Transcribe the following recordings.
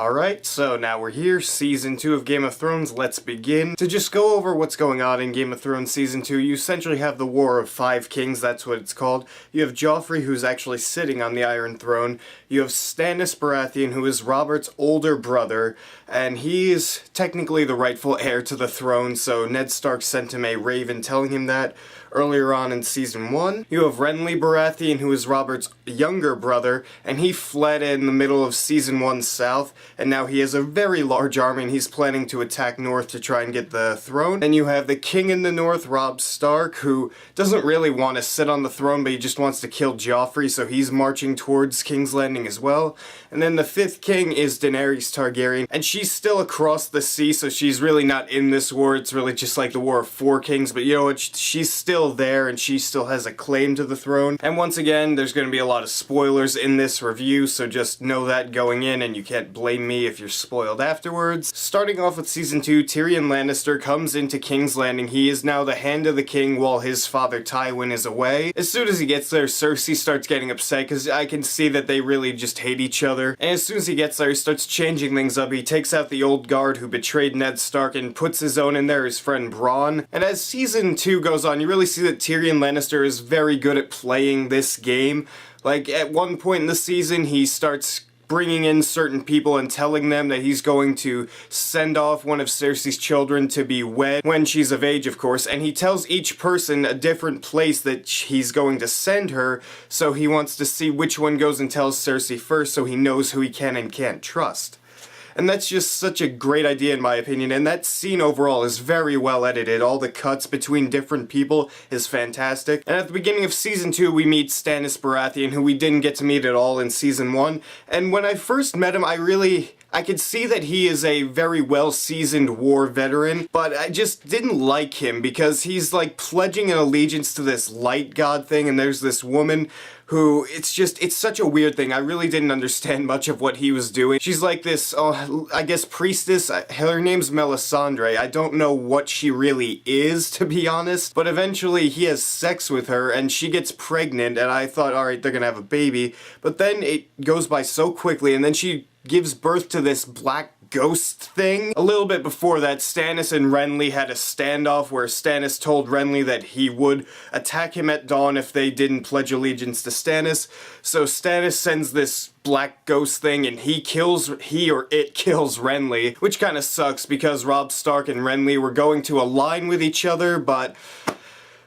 Alright, so now we're here, Season 2 of Game of Thrones. Let's begin. To just go over what's going on in Game of Thrones Season 2, you essentially have the War of Five Kings, that's what it's called. You have Joffrey, who's actually sitting on the Iron Throne. You have Stannis Baratheon, who is Robert's older brother, and he is technically the rightful heir to the throne, so Ned Stark sent him a raven telling him that earlier on in Season 1. You have Renly Baratheon, who is Robert's younger brother, and he fled in the middle of Season 1 south, and now he has a very large army and he's planning to attack north to try and get the throne. And you have the king in the north, Robb Stark, who doesn't really want to sit on the throne, but he just wants to kill Joffrey, so he's marching towards King's Landing as well. And then the fifth king is Daenerys Targaryen, and she's still across the sea, so she's really not in this war. It's really just like the War of Four Kings, but you know what, she's still there and she still has a claim to the throne. And once again, there's going to be a lot of spoilers in this review, so just know that going in, and you can't blame me if you're spoiled afterwards. Starting off with Season 2, Tyrion Lannister comes into King's Landing. He is now the Hand of the King while his father Tywin is away. As soon as he gets there, Cersei starts getting upset because I can see that they really just hate each other. And as soon as he gets there, he starts changing things up. He takes out the old guard who betrayed Ned Stark and puts his own in there, his friend Bronn. And as Season 2 goes on, you really see that Tyrion Lannister is very good at playing this game. Like, at one point in the season, he starts bringing in certain people and telling them that he's going to send off one of Cersei's children to be wed, when she's of age, of course, and he tells each person a different place that he's going to send her, so he wants to see which one goes and tells Cersei first so he knows who he can and can't trust. And that's just such a great idea in my opinion, and that scene overall is very well edited. All the cuts between different people is fantastic. And at the beginning of Season 2 we meet Stannis Baratheon, who we didn't get to meet at all in Season 1. And when I first met him, I could see that he is a very well-seasoned war veteran, but I just didn't like him because he's like pledging an allegiance to this light god thing, and there's this woman who, it's such a weird thing. I really didn't understand much of what he was doing. She's like this, I guess priestess. Her name's Melisandre. I don't know what she really is, to be honest, but eventually he has sex with her and she gets pregnant, and I thought, alright, they're gonna have a baby, but then it goes by so quickly, and then she gives birth to this black ghost thing. A little bit before that, Stannis and Renly had a standoff where Stannis told Renly that he would attack him at dawn if they didn't pledge allegiance to Stannis. So Stannis sends this black ghost thing and he or it kills Renly, which kind of sucks because Robb Stark and Renly were going to align with each other, but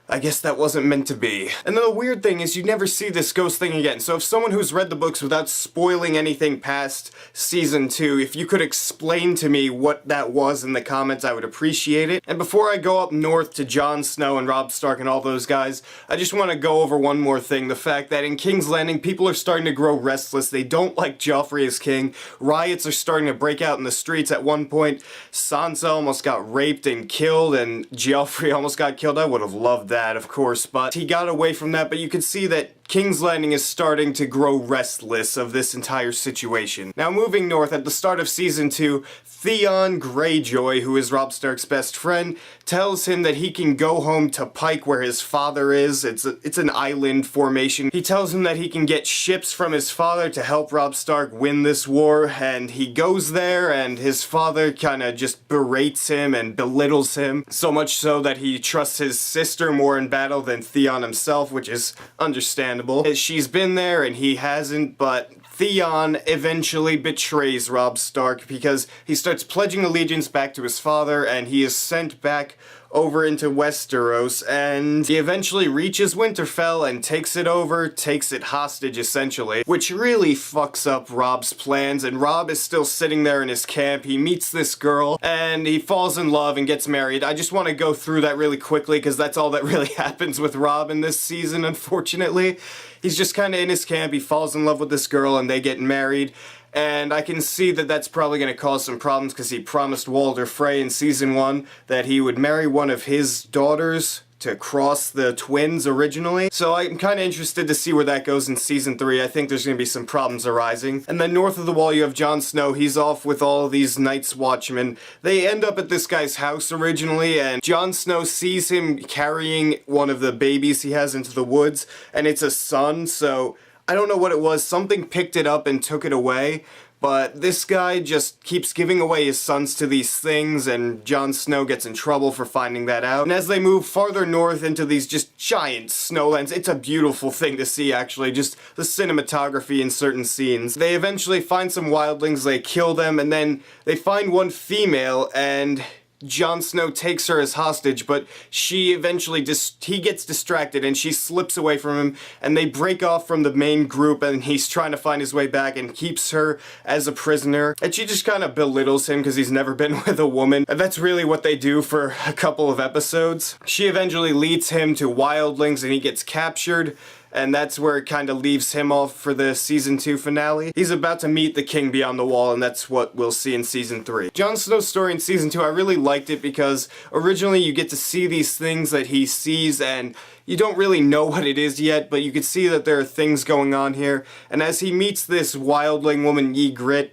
I guess that wasn't meant to be. And then the weird thing is you never see this ghost thing again, so if someone who's read the books without spoiling anything past Season 2, if you could explain to me what that was in the comments, I would appreciate it. And before I go up north to Jon Snow and Robb Stark and all those guys, I just want to go over one more thing, the fact that in King's Landing, people are starting to grow restless. They don't like Joffrey as king. Riots are starting to break out in the streets. At one point, Sansa almost got raped and killed, and Joffrey almost got killed. I would have loved that, of course, but he got away from that. But you can see that King's Landing is starting to grow restless of this entire situation. Now moving north, at the start of Season 2, Theon Greyjoy, who is Robb Stark's best friend, tells him that he can go home to Pike where his father is. It's an island formation. He tells him that he can get ships from his father to help Robb Stark win this war, and he goes there and his father kinda just berates him and belittles him, so much so that he trusts his sister more in battle than Theon himself, which is understandable. She's been there and he hasn't, but Theon eventually betrays Robb Stark because he starts pledging allegiance back to his father, and he is sent back over into Westeros, and he eventually reaches Winterfell and takes it over, takes it hostage essentially, which really fucks up Robb's plans. And Robb is still sitting there in his camp. He meets this girl and he falls in love and gets married. I just want to go through that really quickly because that's all that really happens with Robb in this season, unfortunately. He's just kind of in his camp, he falls in love with this girl and they get married. And I can see that that's probably going to cause some problems because he promised Walder Frey in Season 1 that he would marry one of his daughters to cross the twins originally. So I'm kind of interested to see where that goes in Season 3. I think there's going to be some problems arising. And then north of the wall you have Jon Snow. He's off with all of these Night's Watchmen. They end up at this guy's house originally, and Jon Snow sees him carrying one of the babies he has into the woods, and it's a son, so I don't know what it was. Something picked it up and took it away, But this guy just keeps giving away his sons to these things, and Jon Snow gets in trouble for finding that out. And as they move farther north into these just giant snowlands, it's a beautiful thing to see, actually, just the cinematography in certain scenes. They eventually find some wildlings, they kill them, and then they find one female, and Jon Snow takes her as hostage, but she eventually he gets distracted and she slips away from him, and they break off from the main group, and he's trying to find his way back and keeps her as a prisoner, and she just kind of belittles him because he's never been with a woman, and that's really what they do for a couple of episodes. She eventually leads him to wildlings and he gets captured, and that's where it kind of leaves him off for the Season 2 finale. He's about to meet the King Beyond the Wall, and that's what we'll see in Season 3. Jon Snow's story in Season 2, I really liked it because originally you get to see these things that he sees, and you don't really know what it is yet, but you can see that there are things going on here. And as he meets this wildling woman, Ygritte,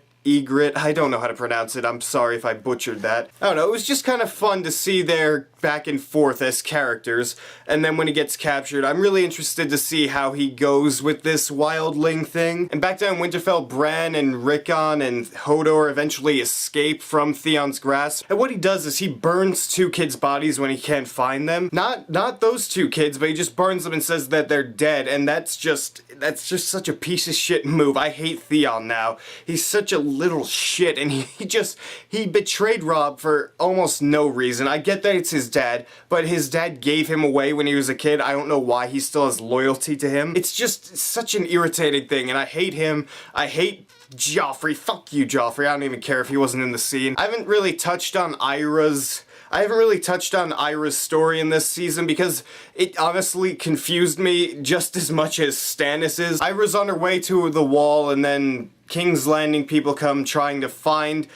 I don't know how to pronounce it, I'm sorry if I butchered that. I don't know, it was just kind of fun to see their back and forth as characters, and then when he gets captured, I'm really interested to see how he goes with this wildling thing. And back down in Winterfell, Bran and Rickon and Hodor eventually escape from Theon's grasp, and what he does is he burns two kids' bodies when he can't find them. Not those two kids, but he just burns them and says that they're dead, and that's just such a piece of shit move. I hate Theon now. He's such a little shit, and he betrayed Robb for almost no reason. I get that it's his dad, but his dad gave him away when he was a kid. I don't know why he still has loyalty to him. It's just such an irritating thing, and I hate him. I hate Joffrey. Fuck you, Joffrey. I don't even care if he wasn't in the scene. I haven't really touched on Ira's story in this season because it honestly confused me just as much as Stannis's. Ira's on her way to the wall, and then King's Landing people come trying to find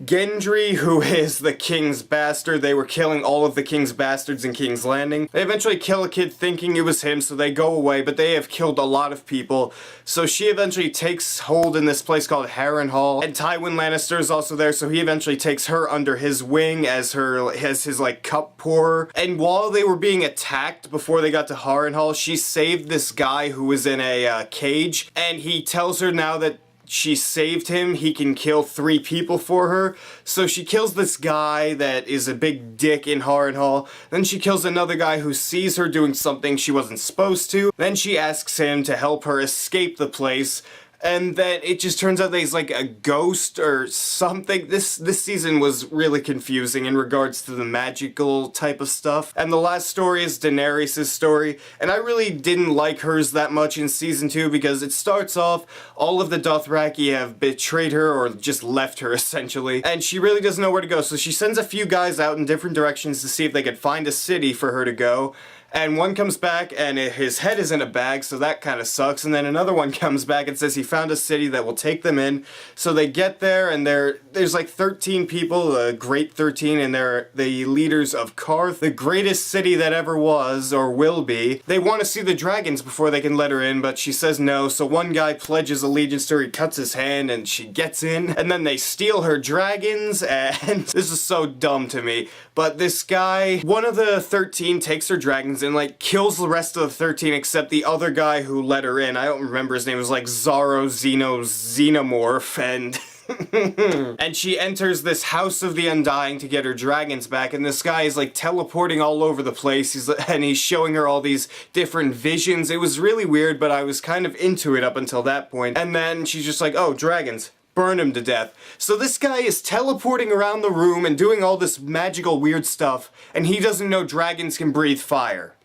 Gendry, who is the king's bastard. They were killing all of the king's bastards in King's Landing. They eventually kill a kid thinking it was him, so they go away, but they have killed a lot of people. So she eventually takes hold in this place called Harrenhal, and Tywin Lannister is also there, so he eventually takes her under his wing as his like cup pourer. And while they were being attacked before they got to Harrenhal, she saved this guy who was in a cage, and he tells her now that she saved him, he can kill 3 people for her. So she kills this guy that is a big dick in Harrenhal. Then she kills another guy who sees her doing something she wasn't supposed to. Then she asks him to help her escape the place. And then it just turns out that he's like a ghost or something. This season was really confusing in regards to the magical type of stuff. And the last story is Daenerys' story, and I really didn't like hers that much in Season 2 because it starts off, all of the Dothraki have betrayed her or just left her essentially, and she really doesn't know where to go, so she sends a few guys out in different directions to see if they could find a city for her to go. And one comes back and his head is in a bag, so that kind of sucks. And then another one comes back and says he found a city that will take them in. So they get there, and there's like 13 people, the Great 13, and they're the leaders of Qarth, the greatest city that ever was, or will be. They want to see the dragons before they can let her in, but she says no. So one guy pledges allegiance to her, he cuts his hand, and she gets in. And then they steal her dragons, and this is so dumb to me. But this guy, one of the 13 takes her dragons and like kills the rest of the 13 except the other guy who let her in. I don't remember his name. It was like Zaro Xenomorph, and and she enters this House of the Undying to get her dragons back, and this guy is like teleporting all over the place, and he's showing her all these different visions. It was really weird, but I was kind of into it up until that point. And then she's just like, oh, dragons. Burn him to death. So this guy is teleporting around the room and doing all this magical weird stuff, and he doesn't know dragons can breathe fire.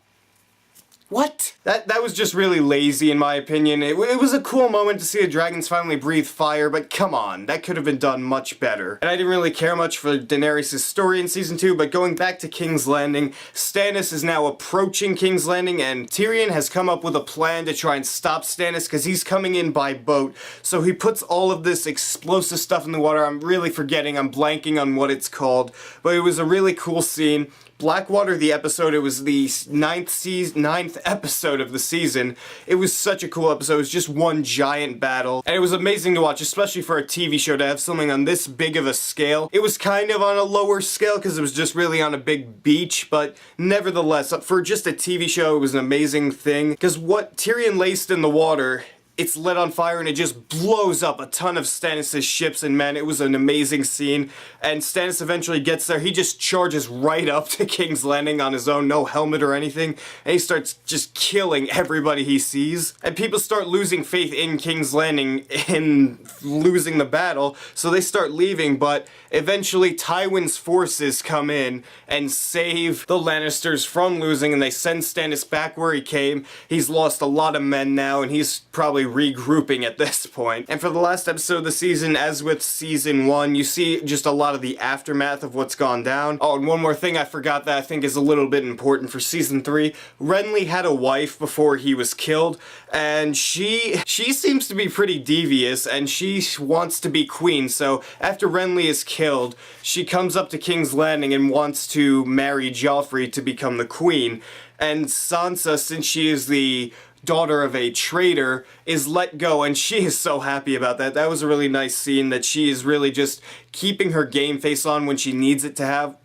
What? That was just really lazy in my opinion. It was a cool moment to see the dragons finally breathe fire, but come on, that could have been done much better. And I didn't really care much for Daenerys' story in Season 2, but going back to King's Landing, Stannis is now approaching King's Landing, and Tyrion has come up with a plan to try and stop Stannis because he's coming in by boat. So he puts all of this explosive stuff in the water. I'm really forgetting, I'm blanking on what it's called, but it was a really cool scene. Blackwater, the episode, it was the ninth episode of the season. It was such a cool episode. It was just one giant battle, and it was amazing to watch, especially for a TV show to have something on this big of a scale. It was kind of on a lower scale because it was just really on a big beach, but nevertheless, for just a TV show, it was an amazing thing because what Tyrion laced in the water it's lit on fire and it just blows up a ton of Stannis' ships, and man, it was an amazing scene. And Stannis eventually gets there. He just charges right up to King's Landing on his own, no helmet or anything, and he starts just killing everybody he sees. And people start losing faith in King's Landing, in losing the battle, so they start leaving, but eventually Tywin's forces come in and save the Lannisters from losing, and they send Stannis back where he came. He's lost a lot of men now, and he's probably regrouping at this point. And for the last episode of the season, as with season 1, you see just a lot of the aftermath of what's gone down. Oh, and one more thing I forgot that I think is a little bit important for season 3. Renly had a wife before he was killed, and she seems to be pretty devious, and she wants to be queen. So after Renly is killed, she comes up to King's Landing and wants to marry Joffrey to become the queen. And Sansa, since she is the daughter of a traitor, is let go, and she is so happy about that. That was a really nice scene, that she is really just keeping her game face on when she needs to have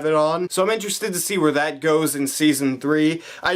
it on. So I'm interested to see where that goes in season 3. I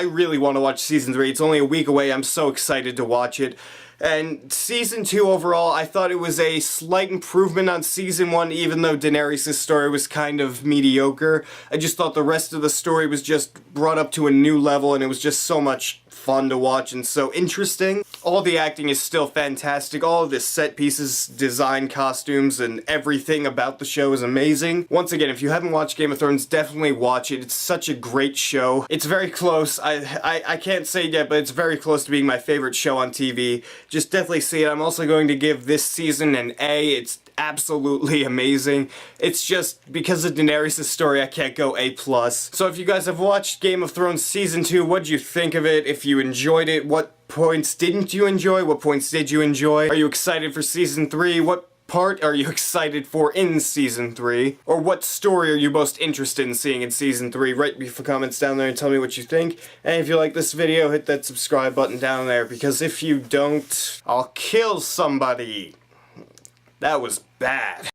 really want to watch season 3. It's only a week away. I'm so excited to watch it. And season 2 overall, I thought it was a slight improvement on season 1, even though Daenerys' story was kind of mediocre. I just thought the rest of the story was just brought up to a new level, and it was just so much fun to watch and so interesting. All the acting is still fantastic. All of the set pieces, design, costumes, and everything about the show is amazing. Once again, if you haven't watched Game of Thrones, definitely watch it. It's such a great show. It's very close. I can't say it yet, but it's very close to being my favorite show on TV. Just definitely see it. I'm also going to give this season an A. It's absolutely amazing. It's just because of Daenerys' story, I can't go A+. So if you guys have watched Game of Thrones Season 2, what'd you think of it? If you enjoyed it, what points didn't you enjoy? What points did you enjoy? Are you excited for Season 3? What part are you excited for in Season 3? Or what story are you most interested in seeing in Season 3? Write me for comments down there and tell me what you think. And if you like this video, hit that subscribe button down there, because if you don't, I'll kill somebody. That was bad.